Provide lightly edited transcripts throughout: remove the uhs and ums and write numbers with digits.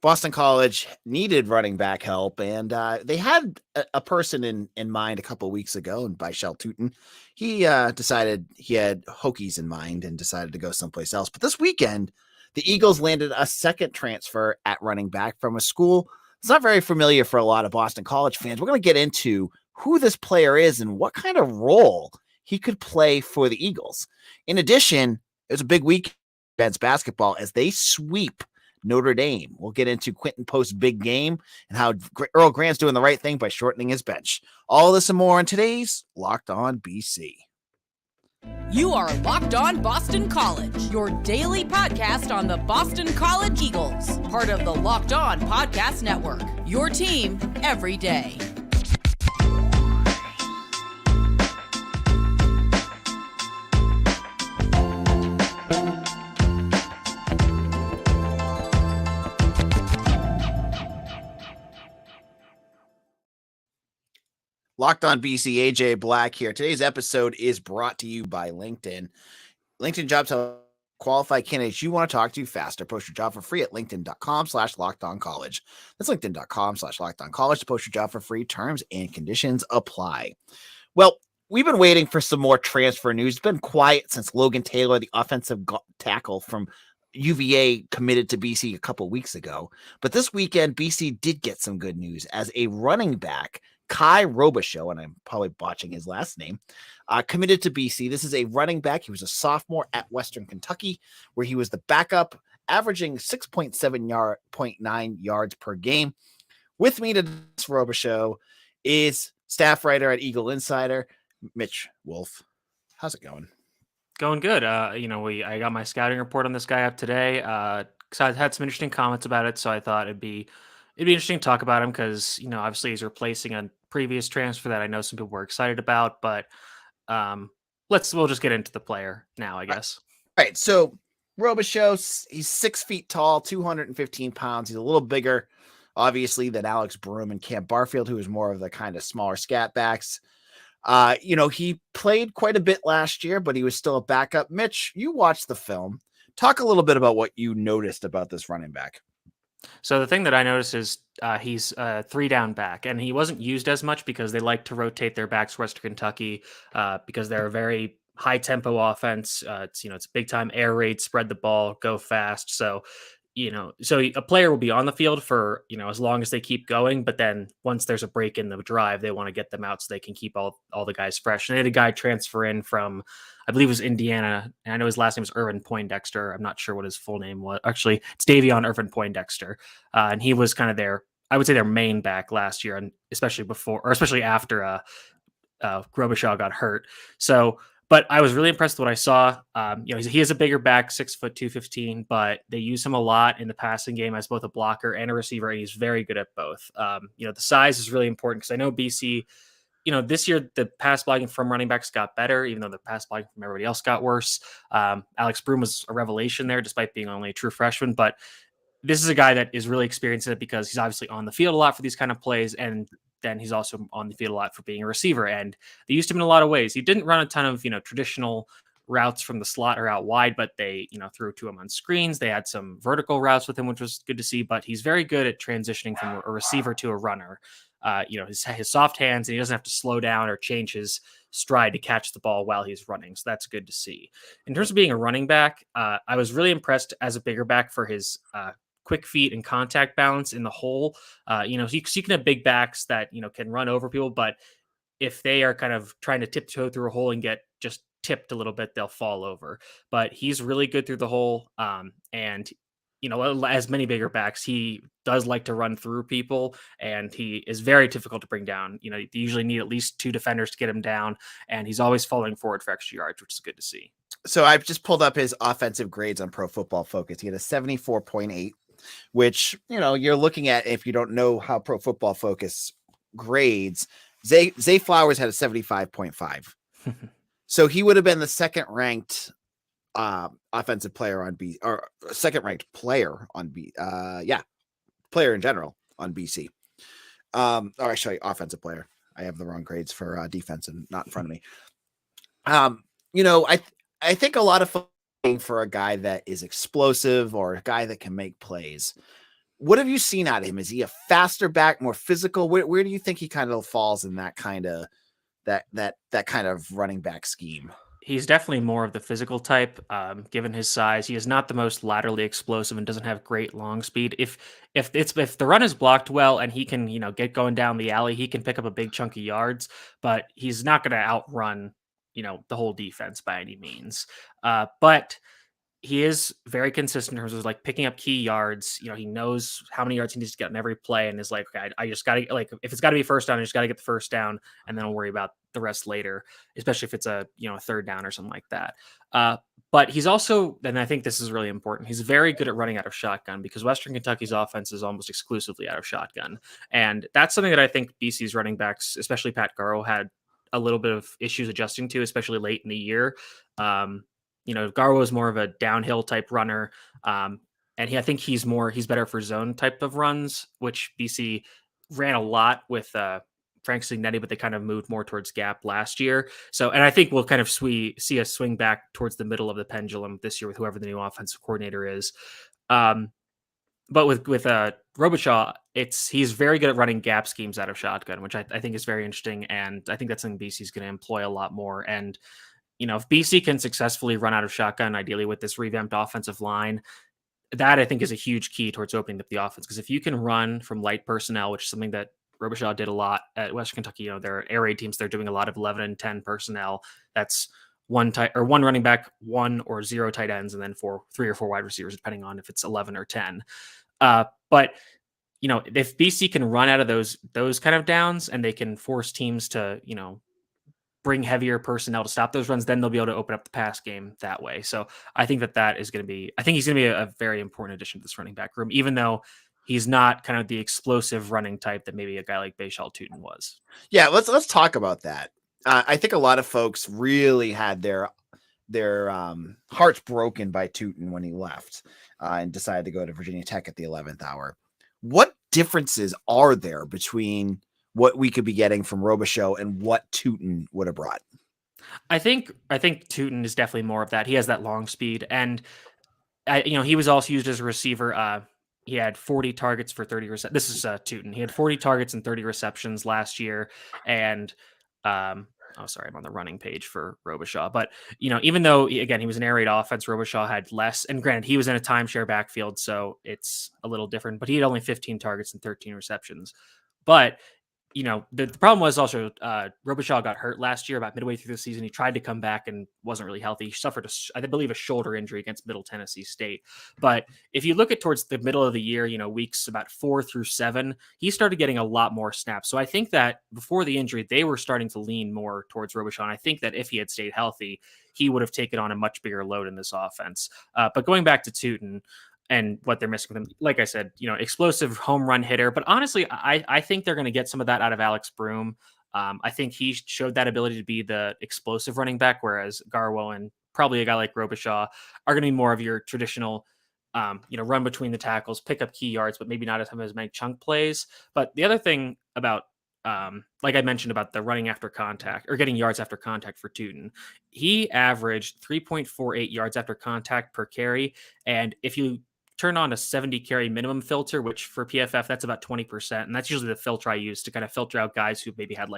Boston College needed running back help, and they had a person in mind a couple of weeks ago, and Bhayshul Tuten. He decided he had Hokies in mind and decided to go someplace else. But this weekend, the Eagles landed a second transfer at running back from a school that's not very familiar for a lot of Boston College fans. We're going to get into who this player is and what kind of role he could play for the Eagles. In addition, it was a big week in men's basketball as they sweep Notre Dame. We'll get into Quinten Post's big game and how Earl Grant's doing the right thing by shortening his bench. All this and more on today's Locked On BC. You are Locked On Boston College, your daily podcast on the Boston College Eagles, part of the Locked On Podcast Network, your team every day. Locked On BC, AJ Black here. Today's episode is brought to you by LinkedIn. LinkedIn jobs help qualify candidates you want to talk to faster. Post your job for free at linkedin.com/lockedoncollege. That's linkedin.com/lockedoncollege to post your job for free. Terms and conditions apply. Well, we've been waiting for some more transfer news. It's been quiet since Logan Taylor, the offensive tackle from UVA, committed to BC a couple weeks ago. But this weekend, BC did get some good news as a running back, Kye Robichaux, and I'm probably botching his last name, committed to BC. This is a running back. He was a sophomore at Western Kentucky, where he was the backup, averaging 6.9 yards per game. With me to this Robichaux is staff writer at Eagle Insider, Mitch Wolf. How's it going? Going good. I got my scouting report on this guy up today. So I had some interesting comments about it, so I thought it'd be interesting to talk about him because, obviously he's replacing a previous transfer that I know some people were excited about, but we'll just get into the player now, I guess. All right. So Robichaux, he's 6 feet tall, 215 pounds. He's a little bigger, obviously, than Alex Broom and Cam Barfield, who is more of the kind of smaller scat backs. He played quite a bit last year, but he was still a backup. Mitch, you watched the film. Talk a little bit about what you noticed about this running back. So the thing that I noticed is he's a 3-down back, and he wasn't used as much because they like to rotate their backs Western Kentucky because they're a very high tempo offense. It's a big time air raid, spread the ball, go fast. So a player will be on the field for, as long as they keep going. But then once there's a break in the drive, they want to get them out so they can keep all the guys fresh. And they had a guy transfer in from, I believe it was Indiana. And I know his last name was Irvin Poindexter. I'm not sure what his full name was. Actually, it's Davion Irvin Poindexter. And he was kind of their main back last year, and especially after Robichaud got hurt. But I was really impressed with what I saw. He is a bigger back, 6'2", 215, but they use him a lot in the passing game as both a blocker and a receiver, and he's very good at both. The size is really important because I know BC, this year the pass blocking from running backs got better, even though the pass blocking from everybody else got worse. Alex Broom was a revelation there, despite being only a true freshman, but this is a guy that is really experienced in it because he's obviously on the field a lot for these kind of plays, and then he's also on the field a lot for being a receiver. And they used him in a lot of ways. He didn't run a ton of, traditional routes from the slot or out wide, but they, threw to him on screens. They had some vertical routes with him, which was good to see, but he's very good at transitioning from a receiver to a runner. His soft hands, and he doesn't have to slow down or change his stride to catch the ball while he's running. So that's good to see. In terms of being a running back, I was really impressed as a bigger back for his, quick feet and contact balance in the hole. You can have big backs that, can run over people, but if they are kind of trying to tiptoe through a hole and get just tipped a little bit, they'll fall over. But he's really good through the hole. And as many bigger backs, he does like to run through people, and he is very difficult to bring down. They usually need at least 2 defenders to get him down, and he's always falling forward for extra yards, which is good to see. So I've just pulled up his offensive grades on Pro Football Focus. He had a 74.8. Which, you're looking at, if you don't know how Pro Football Focus grades, Zay Flowers had a 75.5. So he would have been the second ranked offensive player on B, or second ranked player on B. Player in general on BC. Or actually offensive player. I have the wrong grades for defense and not in front of me. I think a lot of for a guy that is explosive or a guy that can make plays. What have you seen out of him? Is he a faster back, more physical? Where do you think he kind of falls in that kind of running back scheme? He's definitely more of the physical type, given his size. He is not the most laterally explosive and doesn't have great long speed. If the run is blocked well and he can get going down the alley, he can pick up a big chunk of yards. But he's not going to outrun the whole defense by any means. But he is very consistent in terms of like picking up key yards. He knows how many yards he needs to get in every play, and is like, okay, I just gotta, like, if it's got to be first down, I just got to get the first down, and then I'll worry about the rest later, especially if it's a third down or something like that. But he's also, and I think this is really important, he's very good at running out of shotgun, because Western Kentucky's offense is almost exclusively out of shotgun, and that's something that I think BC's running backs, especially Pat Garrow, had a little bit of issues adjusting to, especially late in the year. Garwo is more of a downhill type runner. And I think he's better for zone type of runs, which BC ran a lot with Frank Signetti, but they kind of moved more towards gap last year. So, and I think we'll kind of see a swing back towards the middle of the pendulum this year with whoever the new offensive coordinator is. But with Robichaud, he's very good at running gap schemes out of shotgun, which I think is very interesting. And I think that's something BC is going to employ a lot more. And if BC can successfully run out of shotgun, ideally with this revamped offensive line, that I think is a huge key towards opening up the offense. Because if you can run from light personnel, which is something that Robichaud did a lot at Western Kentucky, their air raid teams, they're doing a lot of 11 and 10 personnel. That's one running back, 1 or 0 tight ends, and then 3 or 4 wide receivers, depending on if it's 11 or 10. But if BC can run out of those kind of downs, and they can force teams to bring heavier personnel to stop those runs, then they'll be able to open up the pass game that way. So I think that is going to be, I think he's going to be a very important addition to this running back room, even though he's not kind of the explosive running type that maybe a guy like Bhayshul Tuten was. Yeah, let's talk about that. I think a lot of folks really had their hearts broken by Tuten when he left and decided to go to Virginia Tech at the 11th hour. What differences are there between what we could be getting from Robichaud and what Tuten would have brought? I think Tuten is definitely more of that. He has that long speed, and he was also used as a receiver. He had 40 targets for 30 receptions. This is Tuten. He had 40 targets and 30 receptions last year, and sorry, I'm on the running page for Robichaud. But even though he was an air raid offense, Robichaud had less. And granted, he was in a timeshare backfield, so it's a little different. But he had only 15 targets and 13 receptions. But the problem was also Robichaud got hurt last year about midway through the season. He tried to come back and wasn't really healthy. He suffered, I believe, a shoulder injury against Middle Tennessee State. But if you look at towards the middle of the year, weeks about 4 through 7, he started getting a lot more snaps. So I think that before the injury, they were starting to lean more towards Robichaud. And I think that if he had stayed healthy, he would have taken on a much bigger load in this offense. But going back to Tuten and what they're missing with him, like I said, explosive home run hitter. But honestly, I think they're going to get some of that out of Alex Broom. I think he showed that ability to be the explosive running back, whereas Garwo and probably a guy like Robichaud are going to be more of your traditional, run between the tackles, pick up key yards, but maybe not as many chunk plays. But the other thing about, like I mentioned about the running after contact or getting yards after contact for Tuten, he averaged 3.48 yards after contact per carry. And if you turn on a 70 carry minimum filter, which for PFF, that's about 20%. And that's usually the filter I use to kind of filter out guys who maybe had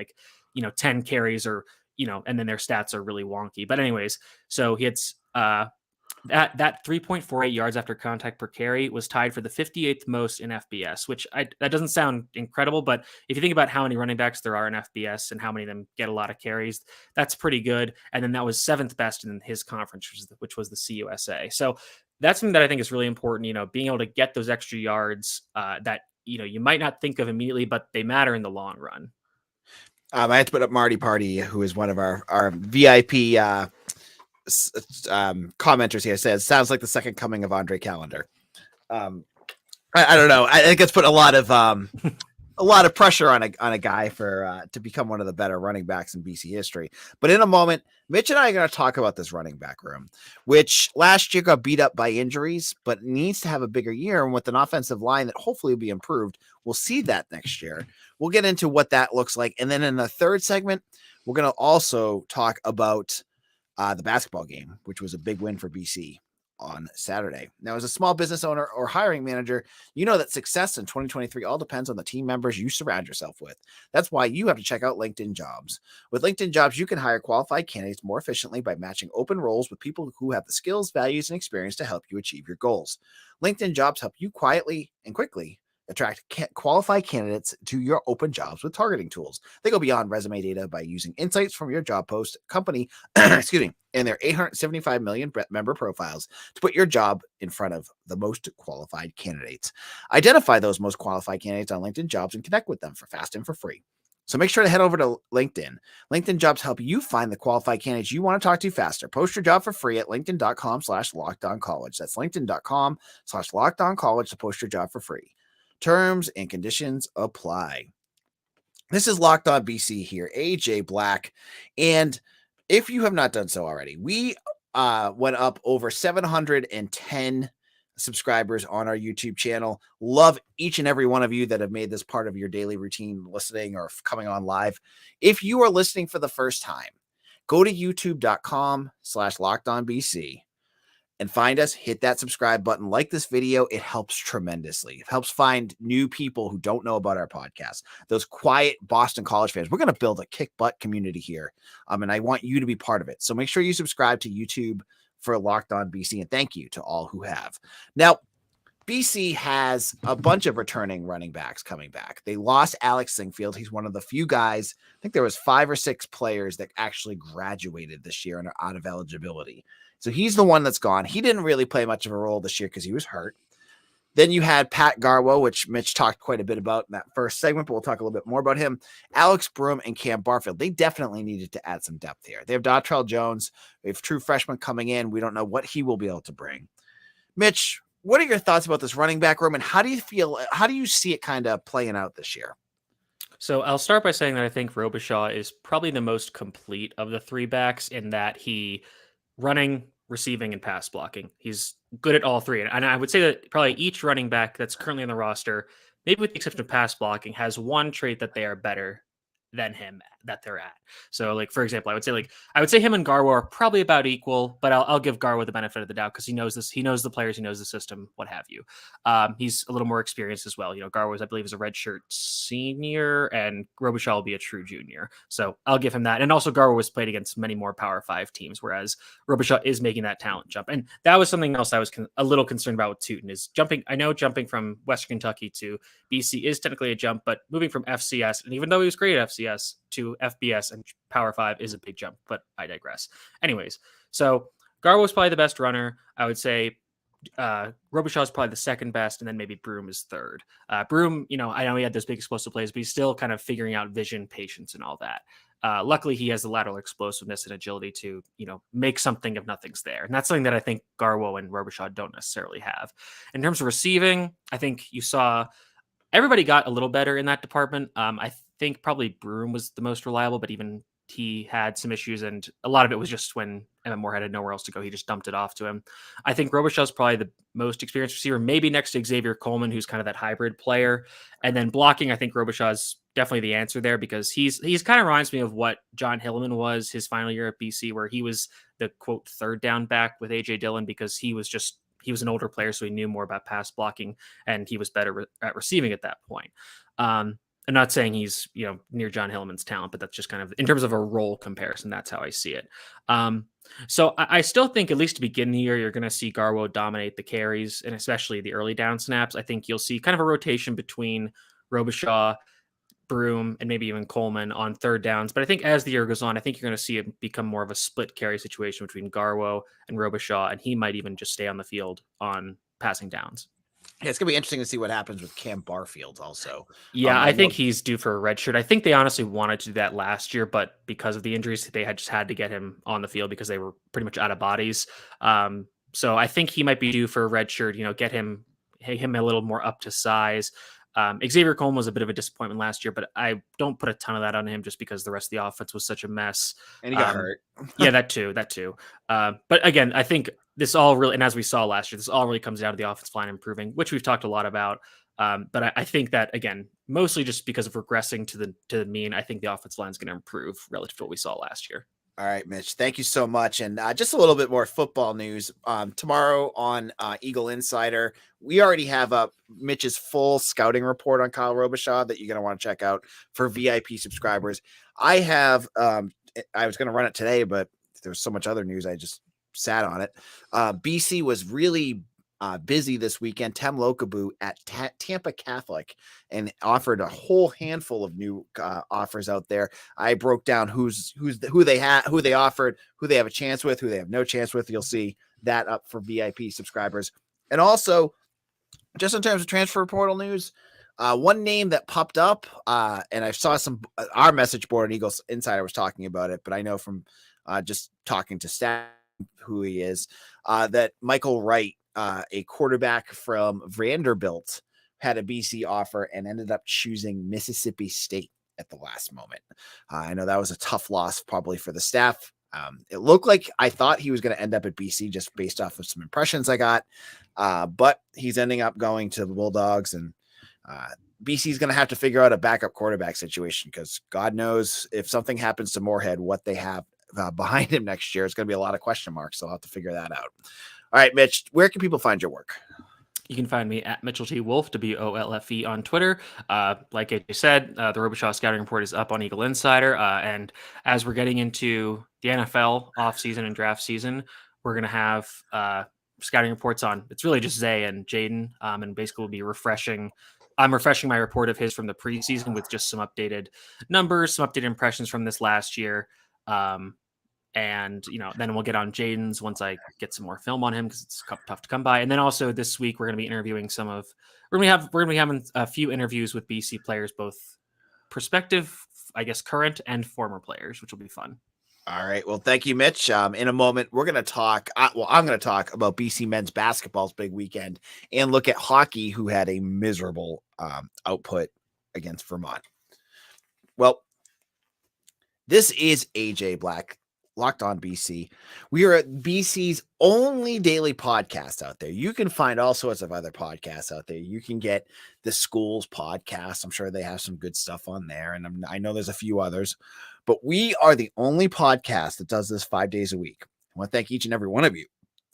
10 carries or, and then their stats are really wonky. But anyways, so he had that 3.48 yards after contact per carry was tied for the 58th most in FBS, which that doesn't sound incredible, but if you think about how many running backs there are in FBS and how many of them get a lot of carries, that's pretty good. And then that was 7th best in his conference, which was the CUSA. So that's something that I think is really important, being able to get those extra yards that, you might not think of immediately, but they matter in the long run. I had to put up Marty Party, who is one of our VIP commenters here. Says, sounds like the second coming of Andre Callender. I don't know. I think it's put a lot of pressure on a guy to become one of the better running backs in BC history. But in a moment, Mitch and I are going to talk about this running back room, which last year got beat up by injuries, but needs to have a bigger year. And with an offensive line that hopefully will be improved, we'll see that next year. We'll get into what that looks like. And then in the third segment, we're going to also talk about the basketball game, which was a big win for BC on Saturday. Now, as a small business owner or hiring manager, you know that success in 2023 all depends on the team members you surround yourself with. That's why you have to check out LinkedIn Jobs. With LinkedIn Jobs, you can hire qualified candidates more efficiently by matching open roles with people who have the skills, values, and experience to help you achieve your goals. LinkedIn Jobs help you quietly and quickly attract qualified candidates to your open jobs with targeting tools. They go beyond resume data by using insights from your job post, company, excuse me, and their 875 million member profiles to put your job in front of the most qualified candidates. Identify those most qualified candidates on LinkedIn Jobs and connect with them for fast and for free. So make sure to head over to LinkedIn. LinkedIn Jobs help you find the qualified candidates you want to talk to faster. Post your job for free at linkedin.com/lockedoncollege. That's linkedin.com/lockedoncollege to post your job for free. Terms and conditions apply. This is Locked On BC here, AJ Black. And if you have not done so already, we went up over 710 subscribers on our YouTube channel. Love each and every one of you that have made this part of your daily routine, listening or coming on live. If you are listening for the first time, go to youtube.com/lockedonbc and find us, hit that subscribe button, like this video. It helps tremendously. It helps find new people who don't know about our podcast, those quiet Boston College fans. We're going to build a kick butt community here. And I want you to be part of it. So make sure you subscribe to YouTube for Locked On BC. And thank you to all who have. Now, BC has a bunch of returning running backs coming back. They lost Alex Singfield. He's one of the few guys. I think there was 5 or 6 players that actually graduated this year and are out of eligibility. So he's the one that's gone. He didn't really play much of a role this year because he was hurt. Then you had Pat Garwo, which Mitch talked quite a bit about in that first segment, but we'll talk a little bit more about him. Alex Broom and Cam Barfield. They definitely needed to add some depth here. They have Dontrell Jones. They have true freshman coming in. We don't know what he will be able to bring. Mitch, what are your thoughts about this running back room, and how do you see it kind of playing out this year? So I'll start by saying that I think Robichaud is probably the most complete of the 3 backs in that he running, receiving, and pass blocking. He's good at all 3. And I would say that probably each running back that's currently on the roster, maybe with the exception of pass blocking, has one trait that they are better than him that they're at. So like, for example, I would say him and Garwo are probably about equal, but I'll give Garwo the benefit of the doubt because he knows this. He knows the players, he knows the system, what have you. He's a little more experienced as well. You know, Garwo, I believe, is a redshirt senior and Robichaud will be a true junior. So I'll give him that. And also Garwo has played against many more Power 5 teams, whereas Robichaud is making that talent jump. And that was something else I was a little concerned about with Tuten is jumping. I know jumping from Western Kentucky to BC is technically a jump, but moving from FCS, and even though he was great at FCS, to FBS and Power 5 is a big jump, but I digress. Anyways, so Garwo is probably the best runner. I would say Robichaud is probably the second best, and then maybe Broom is third. Broom, you know, I know he had those big explosive plays, but he's still kind of figuring out vision, patience, and all that. Luckily, he has the lateral explosiveness and agility to, you know, make something if nothing's there. And that's something that I think Garwo and Robichaud don't necessarily have. In terms of receiving, I think you saw everybody got a little better in that department. I think probably Broom was the most reliable, but even he had some issues, and a lot of it was just when Emmett Morehead had nowhere else to go, he just dumped it off to him. I think Robichaux's probably the most experienced receiver, maybe next to Xavier Coleman, who's kind of that hybrid player. And then blocking, I think Robichaux's definitely the answer there because he's kind of reminds me of what John Hillman was his final year at BC, where he was the quote third down back with AJ Dillon because he was an older player, so he knew more about pass blocking and he was better at receiving at that point. I'm not saying he's, you know, near John Hillman's talent, but that's just kind of in terms of a role comparison. That's how I see it. So I still think, at least to begin the year, you're going to see Garwo dominate the carries and especially the early down snaps. I think you'll see kind of a rotation between Robichaud, Broom, and maybe even Coleman on third downs. But I think as the year goes on, I think you're going to see it become more of a split carry situation between Garwo and Robichaud, and he might even just stay on the field on passing downs. Yeah, it's going to be interesting to see what happens with Cam Barfield also. Yeah, I think he's due for a red shirt. I think they honestly wanted to do that last year, but because of the injuries, they had to get him on the field because they were pretty much out of bodies. So I think he might be due for a red shirt, you know, get him a little more up to size. Xavier Coleman was a bit of a disappointment last year, but I don't put a ton of that on him just because the rest of the offense was such a mess. And he got hurt. Yeah, that too. But again, I think this all really, and as we saw last year, this all really comes down to the offensive line improving, which we've talked a lot about. But I think that, again, mostly just because of regressing to the mean, I think the offensive line is going to improve relative to what we saw last year. All right, Mitch, thank you so much. And just a little bit more football news. Tomorrow on Eagle Insider, we already have up Mitch's full scouting report on Kye Robichaud that you're going to want to check out for VIP subscribers. I was going to run it today, but there was so much other news, I just sat on it. BC was really busy this weekend. Tem Lokabu at Tampa Catholic and offered a whole handful of new offers out there. I broke down who they offered, who they have a chance with, who they have no chance with. You'll see that up for VIP subscribers. And also, just in terms of transfer portal news, one name that popped up, and I saw our message board, Eagles Insider was talking about it, but I know from just talking to staff who he is, that Michael Wright, a quarterback from Vanderbilt, had a BC offer and ended up choosing Mississippi State at the last moment. I know that was a tough loss probably for the staff. It looked like I thought he was going to end up at BC just based off of some impressions I got, but he's ending up going to the Bulldogs, and BC is going to have to figure out a backup quarterback situation because God knows if something happens to Moorhead, what they have behind him next year is going to be a lot of question marks. So I'll have to figure that out. All right, Mitch, where can people find your work? You can find me at Mitchell T. Wolfe, WOLFE on Twitter. Like AJ said, the Robichaud scouting report is up on Eagle Insider. And as we're getting into the NFL offseason and draft season, we're going to have scouting reports on, it's really just Zay and Jaden. And basically we'll be refreshing my report of his from the preseason with just some updated numbers, some updated impressions from this last year. And, then we'll get on Jaden's once I get some more film on him because it's tough to come by. And then also this week, we're going to be interviewing we're going to be having a few interviews with BC players, both prospective, I guess, current and former players, which will be fun. All right. Well, thank you, Mitch. In a moment, we're going to talk. I'm going to talk about BC men's basketball's big weekend and look at hockey, who had a miserable output against Vermont. Well, this is AJ Black, Locked On BC. We are at BC's only daily podcast out there. You can find all sorts of other podcasts out there. You can get the school's podcast. I'm sure they have some good stuff on there. And I know there's a few others, but we are the only podcast that does this 5 days a week. I want to thank each and every one of you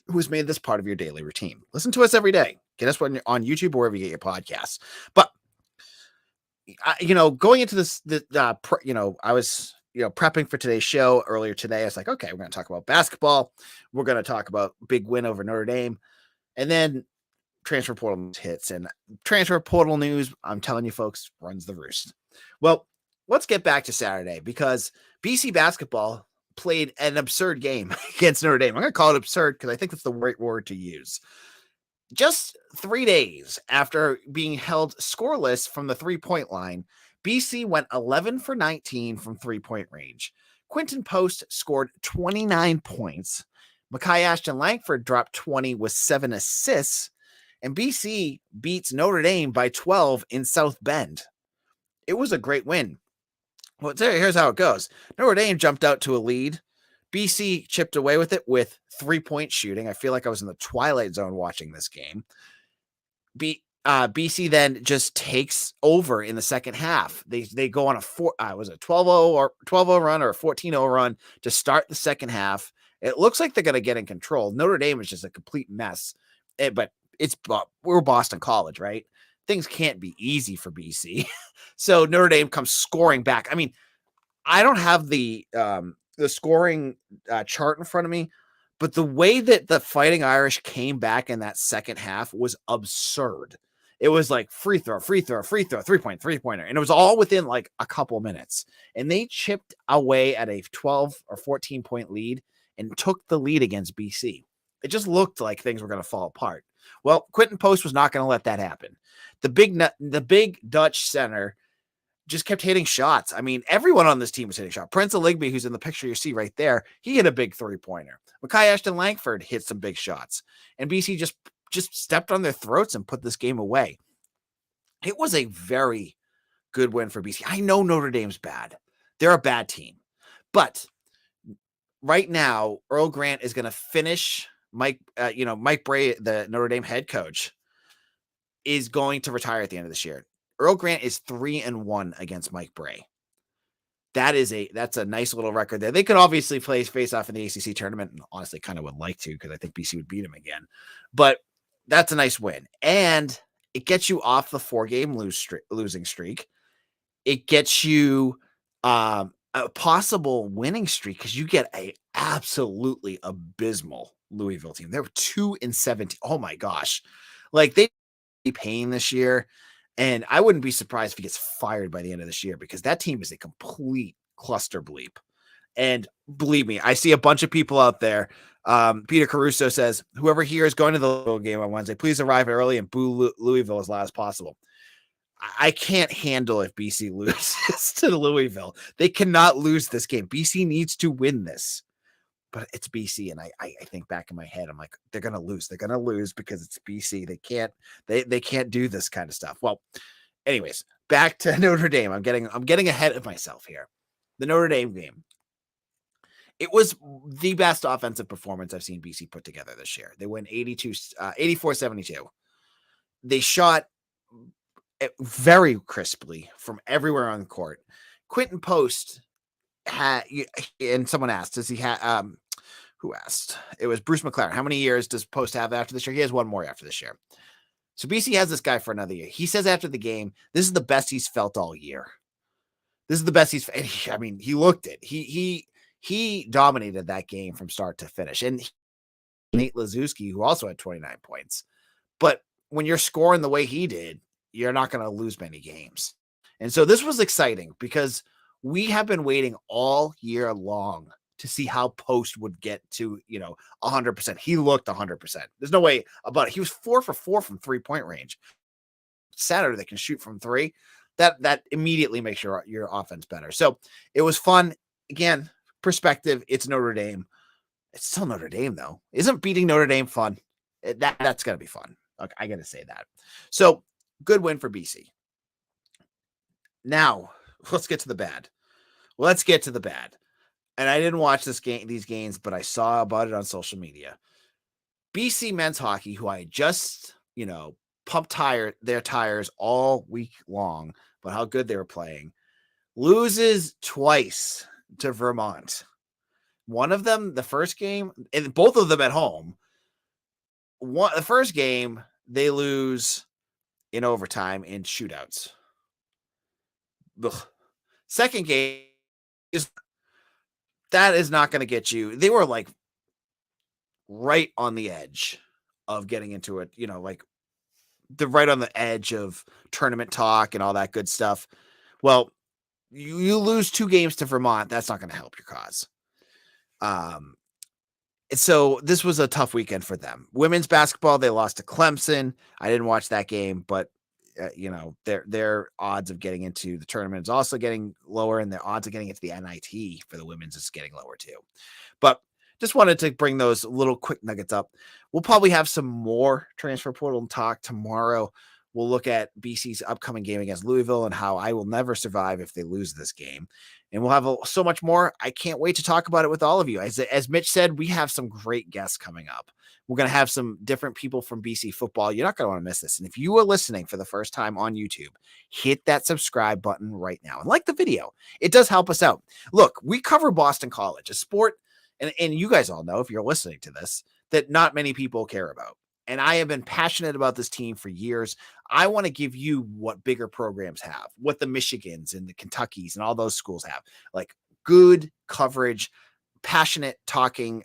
who has made this part of your daily routine. Listen to us every day. Get us on YouTube or wherever you get your podcasts. But, going into this, I was prepping for today's show earlier today. I was like, okay, we're going to talk about basketball. We're going to talk about big win over Notre Dame. And then transfer portal hits, and transfer portal news, I'm telling you folks, runs the roost. Well, let's get back to Saturday because BC basketball played an absurd game against Notre Dame. I'm going to call it absurd because I think that's the right word to use. Just 3 days after being held scoreless from the 3-point line, BC went 11 for 19 from 3-point range. Quinten Post scored 29 points. Makai Ashton Langford dropped 20 with 7 assists. And BC beats Notre Dame by 12 in South Bend. It was a great win. Well, here's how it goes. Notre Dame jumped out to a lead. BC chipped away with it with 3-point shooting. I feel like I was in the Twilight Zone watching this game. BC then just takes over in the second half. They go on a 12-0 run or a 14-0 run to start the second half. It looks like they're going to get in control. Notre Dame is just a complete mess, but we're Boston College, right? Things can't be easy for BC. So Notre Dame comes scoring back. I mean, I don't have the scoring chart in front of me, but the way that the Fighting Irish came back in that second half was absurd. It was like free throw, 3-pointer. And it was all within like a couple minutes. And they chipped away at a 12 or 14-point lead and took the lead against BC. It just looked like things were going to fall apart. Well, Quinten Post was not going to let that happen. The big Dutch center just kept hitting shots. I mean, everyone on this team was hitting shots. Prince Aligby, who's in the picture you see right there, he hit a big 3-pointer. Makai Ashton Langford hit some big shots. And BC just stepped on their throats and put this game away. It was a very good win for BC. I know Notre Dame's bad. They're a bad team. But right now, Earl Grant is going to finish Mike Bray, the Notre Dame head coach, is going to retire at the end of this year. Earl Grant is 3-1 against Mike Bray. that's a nice little record there. They could obviously play face off in the ACC tournament, and honestly kind of would like to, because I think BC would beat them again. But that's a nice win, and it gets you off the 4-game losing streak. It gets you a possible winning streak, because you get a absolutely abysmal Louisville team. They were 2-17. Oh my gosh, like they be paying this year. And I wouldn't be surprised if he gets fired by the end of this year, because that team is a complete cluster bleep. And believe me, I see a bunch of people out there. Peter Caruso says, whoever here is going to the Louisville game on Wednesday, please arrive early and boo Louisville as loud as possible. I can't handle if BC loses to Louisville. They cannot lose this game. BC needs to win this. But it's BC, and I think back in my head, I'm like, they're gonna lose. They're gonna lose because it's BC. They can't do this kind of stuff. Well, anyways, back to Notre Dame. I'm getting ahead of myself here. The Notre Dame game. It was the best offensive performance I've seen BC put together this year. They win 84-72. They shot very crisply from everywhere on the court. Quinten Post had, and someone asked, does he have who asked? It was Bruce McLaren. How many years does Post have after this year? He has one more after this year. So BC has this guy for another year. He says after the game, this is the best he's felt all year. This is the best I mean, he looked it. He dominated that game from start to finish. And Nate Laszewski, who also had 29 points. But when you're scoring the way he did, you're not going to lose many games. And so this was exciting, because we have been waiting all year long to see how Post would get to, 100%. He looked 100%. There's no way about it. He was 4 for 4 from 3-point range. Saturday, they can shoot from 3. That immediately makes your offense better. So it was fun. Again, perspective, it's Notre Dame. It's still Notre Dame, though. Isn't beating Notre Dame fun? That's going to be fun. Okay, I got to say that. So good win for BC. Now, let's get to the bad. And I didn't watch these games, but I saw about it on social media. BC men's hockey, who I just, pumped their tires all week long, but how good they were playing, loses twice to Vermont. One of them, the first game, and both of them at home. The first game, they lose in overtime in shootouts. Ugh. Second game that is not going to get you. They were like right on the edge of getting into it, like they're right on the edge of tournament talk and all that good stuff. Well, you lose 2 games to Vermont. That's not going to help your cause. So this was a tough weekend for them. Women's basketball, they lost to Clemson. I didn't watch that game, but their odds of getting into the tournament is also getting lower, and their odds of getting into the NIT for the women's is getting lower too. But just wanted to bring those little quick nuggets up. We'll probably have some more transfer portal talk tomorrow. We'll look at BC's upcoming game against Louisville and how I will never survive if they lose this game. And we'll have so much more. I can't wait to talk about it with all of you. As Mitch said, we have some great guests coming up. We're going to have some different people from BC football. You're not going to want to miss this. And if you are listening for the first time on YouTube, hit that subscribe button right now and like the video. It does help us out. Look, we cover Boston College, a sport, and you guys all know, if you're listening to this, that not many people care about. And I have been passionate about this team for years. I want to give you what bigger programs have, what the Michigans and the Kentuckys and all those schools have, like good coverage, passionate talking,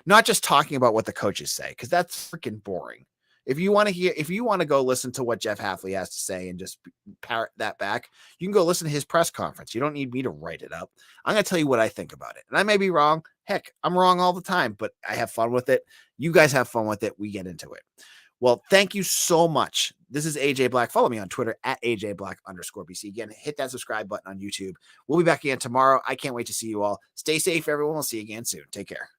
not just talking about what the coaches say, because that's freaking boring. If you want to go listen to what Jeff Hafley has to say and just parrot that back, you can go listen to his press conference. You don't need me to write it up. I'm going to tell you what I think about it. And I may be wrong. Heck, I'm wrong all the time, but I have fun with it. You guys have fun with it. We get into it. Well, thank you so much. This is AJ Black. Follow me on Twitter at AJBlack_BC. Again, hit that subscribe button on YouTube. We'll be back again tomorrow. I can't wait to see you all. Stay safe, everyone. We'll see you again soon. Take care.